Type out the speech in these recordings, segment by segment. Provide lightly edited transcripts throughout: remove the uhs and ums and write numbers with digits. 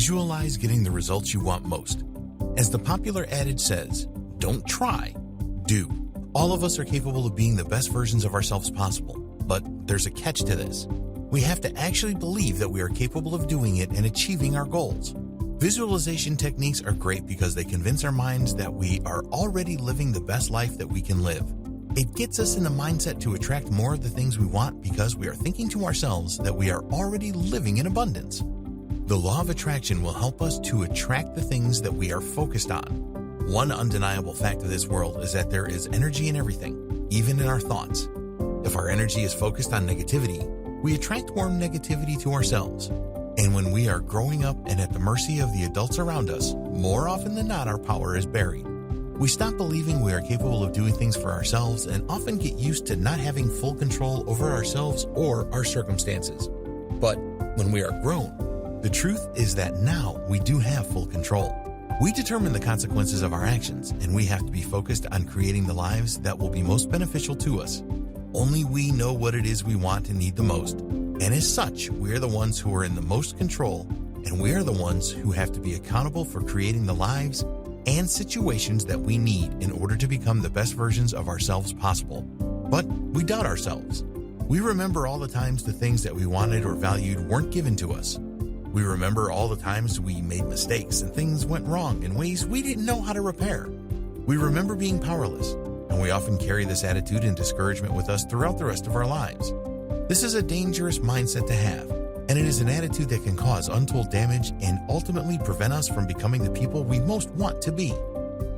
Visualize getting the results you want most. As the popular adage says, don't try, do. All of us are capable of being the best versions of ourselves possible, but there's a catch to this. We have to actually believe that we are capable of doing it and achieving our goals. Visualization techniques are great because they convince our minds that we are already living the best life that we can live. It gets us in the mindset to attract more of the things we want because we are thinking to ourselves that we are already living in abundance. The law of attraction will help us to attract the things that we are focused on. One undeniable fact of this world is that there is energy in everything, even in our thoughts. If our energy is focused on negativity, we attract more negativity to ourselves. And when we are growing up and at the mercy of the adults around us, more often than not our power is buried. We stop believing we are capable of doing things for ourselves and often get used to not having full control over ourselves or our circumstances. But when we are grown, the truth is that now we do have full control. We determine the consequences of our actions, and we have to be focused on creating the lives that will be most beneficial to us. Only we know what it is we want and need the most, and as such, we are the ones who are in the most control, and we are the ones who have to be accountable for creating the lives and situations that we need in order to become the best versions of ourselves possible. But we doubt ourselves. We remember all the times the things that we wanted or valued weren't given to us. We remember all the times we made mistakes and things went wrong in ways we didn't know how to repair. We remember being powerless, and we often carry this attitude and discouragement with us throughout the rest of our lives. This is a dangerous mindset to have, and it is an attitude that can cause untold damage and ultimately prevent us from becoming the people we most want to be.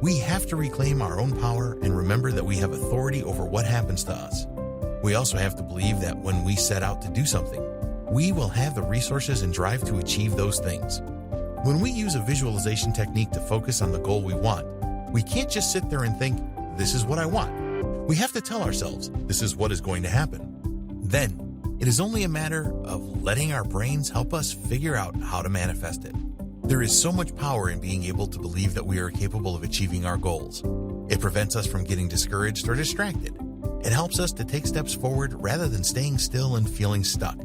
We have to reclaim our own power and remember that we have authority over what happens to us. We also have to believe that when we set out to do something, we will have the resources and drive to achieve those things. When we use a visualization technique to focus on the goal we want, we can't just sit there and think, this is what I want. We have to tell ourselves, this is what is going to happen. Then, it is only a matter of letting our brains help us figure out how to manifest it. There is so much power in being able to believe that we are capable of achieving our goals. It prevents us from getting discouraged or distracted. It helps us to take steps forward rather than staying still and feeling stuck.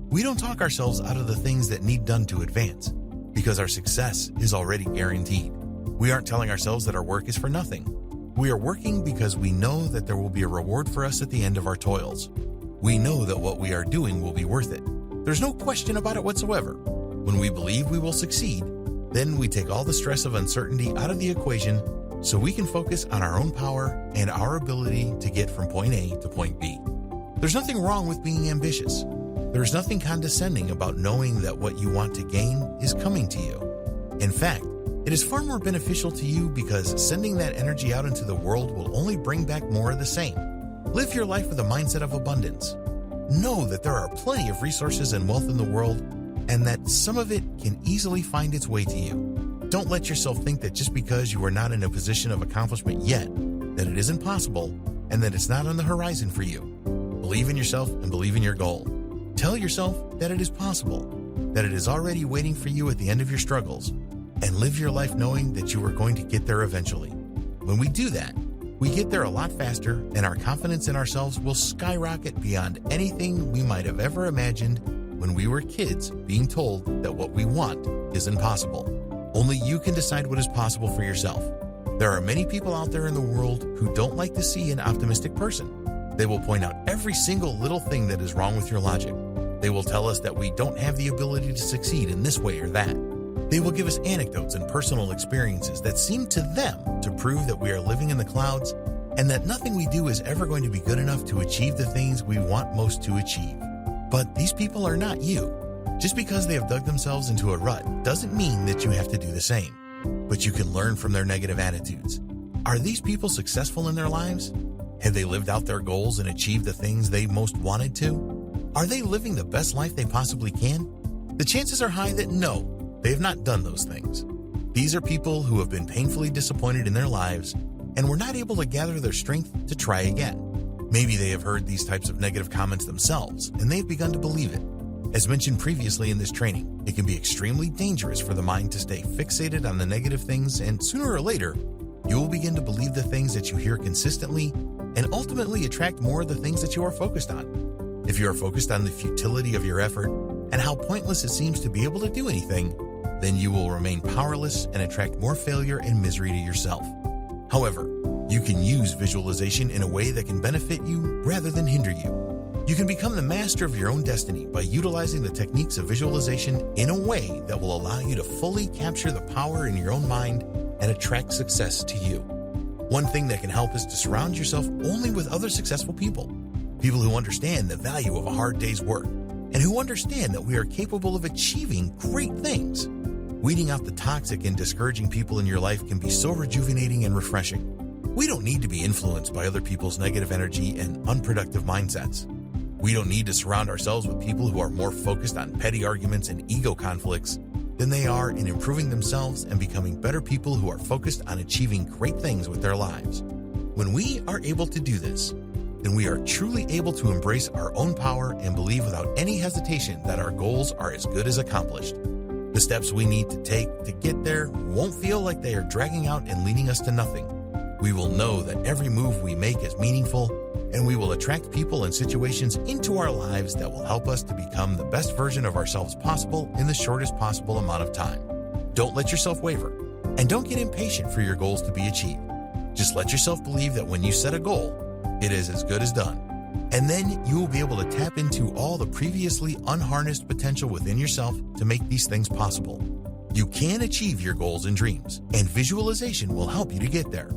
We don't talk ourselves out of the things that need done to advance, because our success is already guaranteed. We aren't telling ourselves that our work is for nothing. We are working because we know that there will be a reward for us at the end of our toils. We know that what we are doing will be worth it. There's no question about it whatsoever. When we believe we will succeed, then we take all the stress of uncertainty out of the equation so we can focus on our own power and our ability to get from point A to point B. There's nothing wrong with being ambitious. There's nothing condescending about knowing that what you want to gain is coming to you. In fact, it is far more beneficial to you because sending that energy out into the world will only bring back more of the same. Live your life with a mindset of abundance. Know that there are plenty of resources and wealth in the world, and that some of it can easily find its way to you. Don't let yourself think that just because you are not in a position of accomplishment yet, that it isn't possible and that it's not on the horizon for you. Believe in yourself and believe in your goal. Tell yourself that it is possible, that it is already waiting for you at the end of your struggles, and live your life knowing that you are going to get there eventually. When we do that, we get there a lot faster, and our confidence in ourselves will skyrocket beyond anything we might have ever imagined when we were kids being told that what we want is impossible. Only you can decide what is possible for yourself. There are many people out there in the world who don't like to see an optimistic person. They will point out every single little thing that is wrong with your logic. They will tell us that we don't have the ability to succeed in this way or that. They will give us anecdotes and personal experiences that seem to them to prove that we are living in the clouds and that nothing we do is ever going to be good enough to achieve the things we want most to achieve. But these people are not you. Just because they have dug themselves into a rut doesn't mean that you have to do the same. But you can learn from their negative attitudes. Are these people successful in their lives? Have they lived out their goals and achieved the things they most wanted to? Are they living the best life they possibly can? The chances are high that no, they have not done those things. These are people who have been painfully disappointed in their lives and were not able to gather their strength to try again. Maybe they have heard these types of negative comments themselves and they've begun to believe it. As mentioned previously in this training, it can be extremely dangerous for the mind to stay fixated on the negative things, and sooner or later, you will begin to believe the things that you hear consistently and ultimately attract more of the things that you are focused on. If you are focused on the futility of your effort and how pointless it seems to be able to do anything, then you will remain powerless and attract more failure and misery to yourself. However, you can use visualization in a way that can benefit you rather than hinder you. You can become the master of your own destiny by utilizing the techniques of visualization in a way that will allow you to fully capture the power in your own mind and attract success to you. One thing that can help is to surround yourself only with other successful people. People who understand the value of a hard day's work and who understand that we are capable of achieving great things. Weeding out the toxic and discouraging people in your life can be so rejuvenating and refreshing. We don't need to be influenced by other people's negative energy and unproductive mindsets. We don't need to surround ourselves with people who are more focused on petty arguments and ego conflicts than they are in improving themselves and becoming better people who are focused on achieving great things with their lives. When we are able to do this, then we are truly able to embrace our own power and believe without any hesitation that our goals are as good as accomplished. The steps we need to take to get there won't feel like they are dragging out and leading us to nothing. We will know that every move we make is meaningful, and we will attract people and situations into our lives that will help us to become the best version of ourselves possible in the shortest possible amount of time. Don't let yourself waver, and don't get impatient for your goals to be achieved. Just let yourself believe that when you set a goal, it is as good as done. And then you will be able to tap into all the previously unharnessed potential within yourself to make these things possible. You can achieve your goals and dreams, and visualization will help you to get there.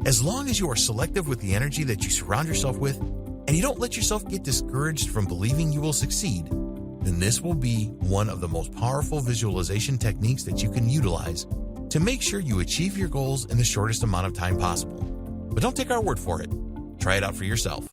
As long as you are selective with the energy that you surround yourself with, and you don't let yourself get discouraged from believing you will succeed, then this will be one of the most powerful visualization techniques that you can utilize to make sure you achieve your goals in the shortest amount of time possible. But don't take our word for it. Try it out for yourself.